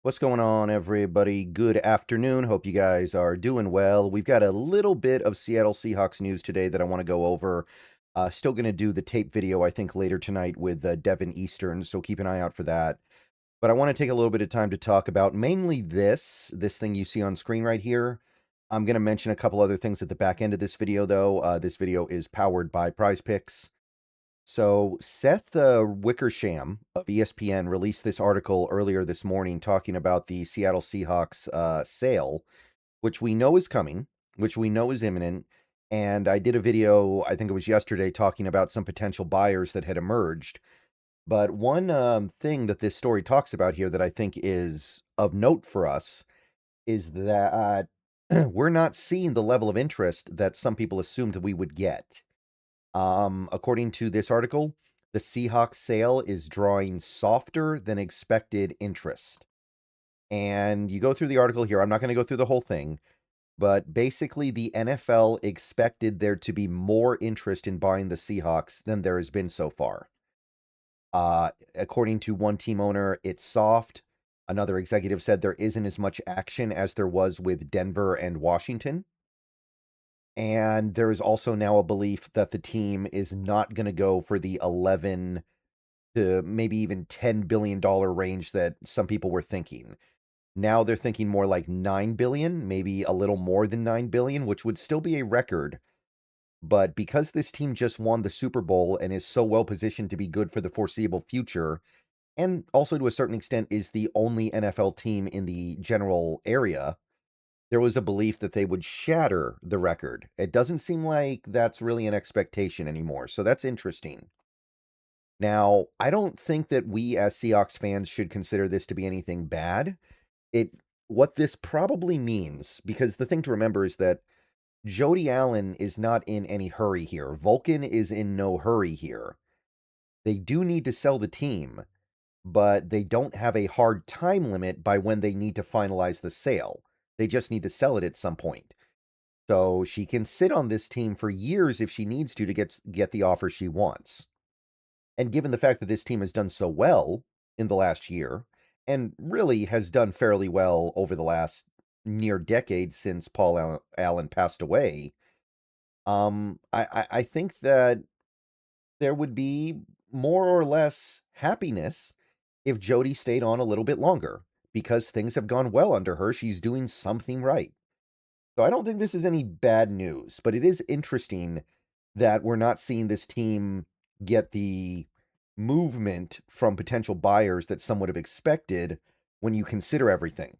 What's going on, everybody? Good afternoon. Hope you guys are doing well. We've got a little bit of Seattle Seahawks news today that I want to go over. Still going to do the tape video, I think, later tonight with Devin Eastern, so keep an eye out for that. But I want to take a little bit of time to talk about mainly this thing you see on screen right here. I'm going to mention a couple other things at the back end of this video, though. This video is powered by PrizePicks. So Seth Wickersham of ESPN released this article earlier this morning talking about the Seattle Seahawks sale, which we know is coming, which we know is imminent. And I did a video, I think it was yesterday, talking about some potential buyers that had emerged. But one thing that this story talks about here that I think is of note for us is that we're not seeing the level of interest that some people assumed we would get. According to this article, the Seahawks sale is drawing softer than expected interest. And you go through the article here. I'm not going to go through the whole thing, but basically the NFL expected there to be more interest in buying the Seahawks than there has been so far. According to one team owner, it's soft. Another executive said there isn't as much action as there was with Denver and Washington. And there is also now a belief that the team is not going to go for the 11 to maybe even $10 billion range that some people were thinking. Now they're thinking more like 9 billion, maybe a little more than 9 billion, which would still be a record. But because this team just won the Super Bowl and is so well positioned to be good for the foreseeable future, and also to a certain extent is the only NFL team in the general area, there was a belief that they would shatter the record. It doesn't seem like that's really an expectation anymore, so that's interesting. Now, I don't think that we as Seahawks fans should consider this to be anything bad. What this probably means, because the thing to remember is that Jody Allen is not in any hurry here. Vulcan is in no hurry here. They do need to sell the team, but they don't have a hard time limit by when they need to finalize the sale. They just need to sell it at some point. So she can sit on this team for years if she needs to get the offer she wants. And given the fact that this team has done so well in the last year, and really has done fairly well over the last near decade since Paul Allen passed away, I think that there would be more or less happiness if Jody stayed on a little bit longer, because things have gone well under her. She's doing something right. So I don't think this is any bad news, but it is interesting that we're not seeing this team get the movement from potential buyers that some would have expected when you consider everything.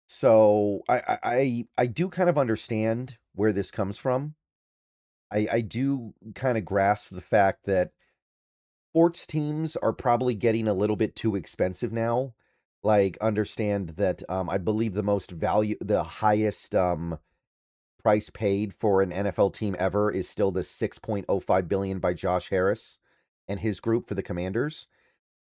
So I do kind of understand where this comes from. I do kind of grasp the fact that sports teams are probably getting a little bit too expensive now. Like, understand that I believe the highest price paid for an NFL team ever is still the 6.05 billion by Josh Harris and his group for the Commanders.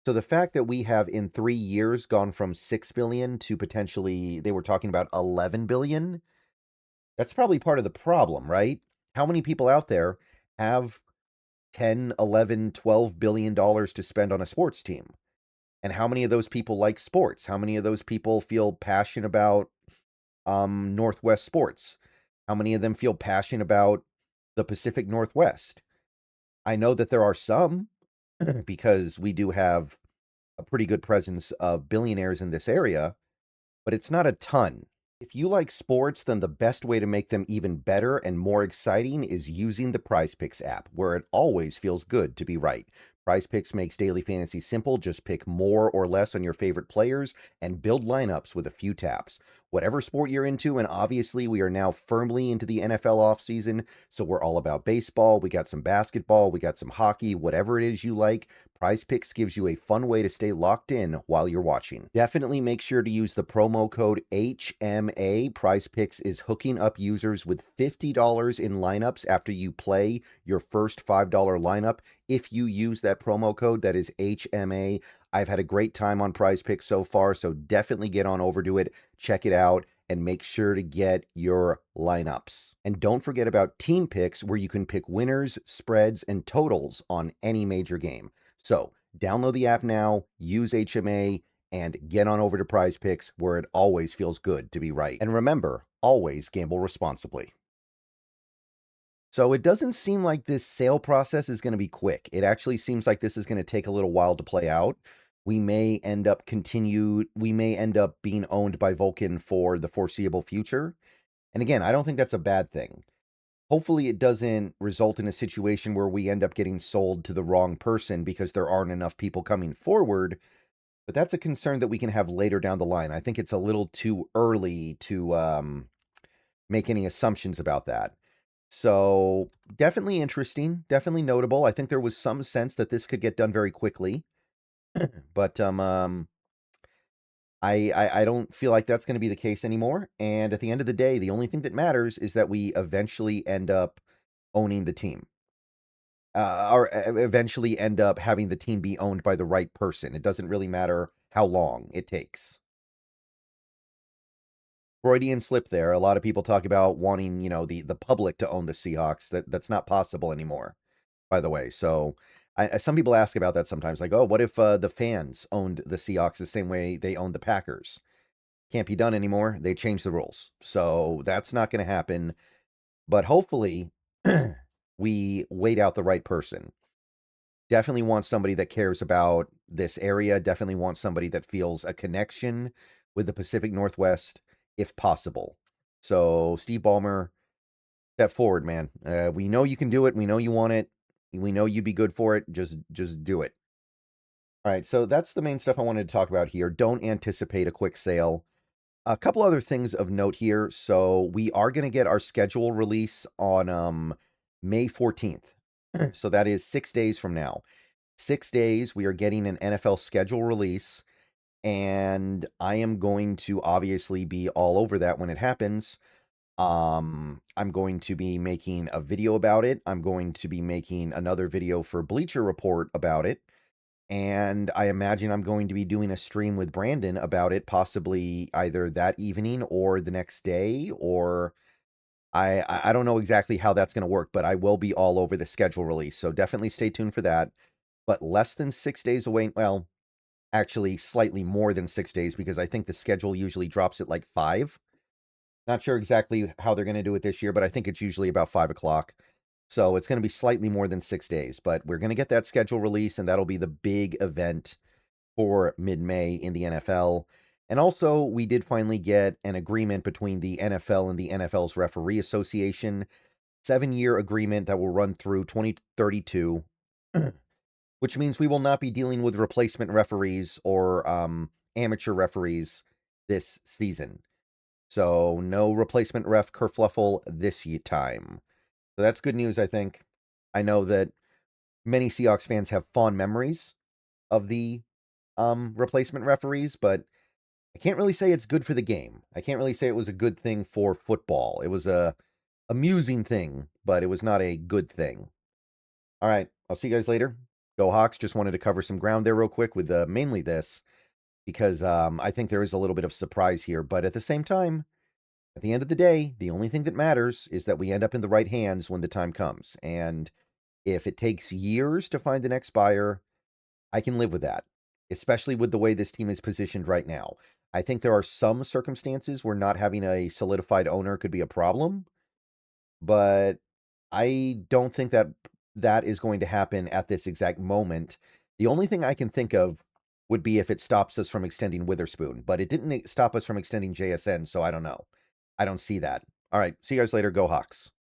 So the fact that we have in 3 years gone from 6 billion to potentially they were talking about 11 billion, that's probably part of the problem, right? How many people out there have 10, 11, 12 billion dollars to spend on a sports team? And how many of those people like sports? How many of those people feel passion about Northwest sports? How many of them feel passion about the Pacific Northwest? I know that there are some because we do have a pretty good presence of billionaires in this area, but it's not a ton. If you like sports, then the best way to make them even better and more exciting is using the PrizePicks app, where it always feels good to be right. PrizePicks makes daily fantasy simple. Just pick more or less on your favorite players and build lineups with a few taps. Whatever sport you're into, and obviously we are now firmly into the NFL offseason, so we're all about baseball. We got some basketball, we got some hockey, whatever it is you like. PrizePicks gives you a fun way to stay locked in while you're watching. Definitely make sure to use the promo code HMA. PrizePicks is hooking up users with $50 in lineups after you play your first $5 lineup. If you use that promo code, that is HMA. I've had a great time on PrizePicks so far, so definitely get on over to it, check it out, and make sure to get your lineups. And don't forget about team picks, where you can pick winners, spreads, and totals on any major game. So Download the app now, use HMA, and get on over to Prize Picks, where it always feels good to be right. And remember, always gamble responsibly. So it doesn't seem like this sale process is going to be quick. It actually seems like this is going to take a little while to play out. We may end up being owned by Vulcan for the foreseeable future. And again, I don't think that's a bad thing. Hopefully it doesn't result in a situation where we end up getting sold to the wrong person because there aren't enough people coming forward. But that's a concern that we can have later down the line. I think it's a little too early to make any assumptions about that. So definitely interesting, definitely notable. I think there was some sense that this could get done very quickly, but I don't feel like that's going to be the case anymore. And at the end of the day, the only thing that matters is that we eventually end up owning the team, or eventually end up having the team be owned by the right person. It doesn't really matter how long it takes. Freudian slip there. A lot of people talk about wanting, the public to own the Seahawks. That's not possible anymore, by the way. So some people ask about that sometimes, like, oh, what if the fans owned the Seahawks the same way they owned the Packers? Can't be done anymore. They changed the rules. So that's not going to happen. But hopefully we wait out the right person. Definitely want somebody that cares about this area. Definitely want somebody that feels a connection with the Pacific Northwest, if possible. So, Steve Ballmer, step forward, man. We know you can do it. We know you want it. We know you'd be good for it. Just do it. All right, so that's the main stuff I wanted to talk about here. Don't anticipate a quick sale. A couple other things of note here. So, we are going to get our schedule release on May 14th. So that is 6 days from now. 6 days, we are getting an NFL schedule release, and I am going to obviously be all over that when it happens. I'm going to be making a video about it. I'm going to be making another video for Bleacher Report about it. And I imagine I'm going to be doing a stream with Brandon about it, possibly either that evening or the next day, or I don't know exactly how that's going to work, but I will be all over the schedule release. So definitely stay tuned for that. But less than 6 days away, well, actually slightly more than 6 days, because I think the schedule usually drops at like 5. Not sure exactly how they're going to do it this year, but I think it's usually about 5 o'clock. So it's going to be slightly more than 6 days, but we're going to get that schedule release, and that'll be the big event for mid-May in the NFL. And also, we did finally get an agreement between the NFL and the NFL's Referee Association, 7-year agreement that will run through 2032, which means we will not be dealing with replacement referees or amateur referees this season. So no replacement ref kerfluffle this time. So that's good news, I think. I know that many Seahawks fans have fond memories of the replacement referees, but I can't really say it's good for the game. I can't really say it was a good thing for football. It was a amusing thing, but it was not a good thing. All right, I'll see you guys later. Go Hawks. Just wanted to cover some ground there real quick with mainly this, because I think there is a little bit of surprise here. But at the same time, at the end of the day, the only thing that matters is that we end up in the right hands when the time comes. And if it takes years to find the next buyer, I can live with that, especially with the way this team is positioned right now. I think there are some circumstances where not having a solidified owner could be a problem, but I don't think that that is going to happen at this exact moment. The only thing I can think of would be if it stops us from extending Witherspoon, but it didn't stop us from extending JSN, so I don't know. I don't see that. All right, see you guys later. Go Hawks.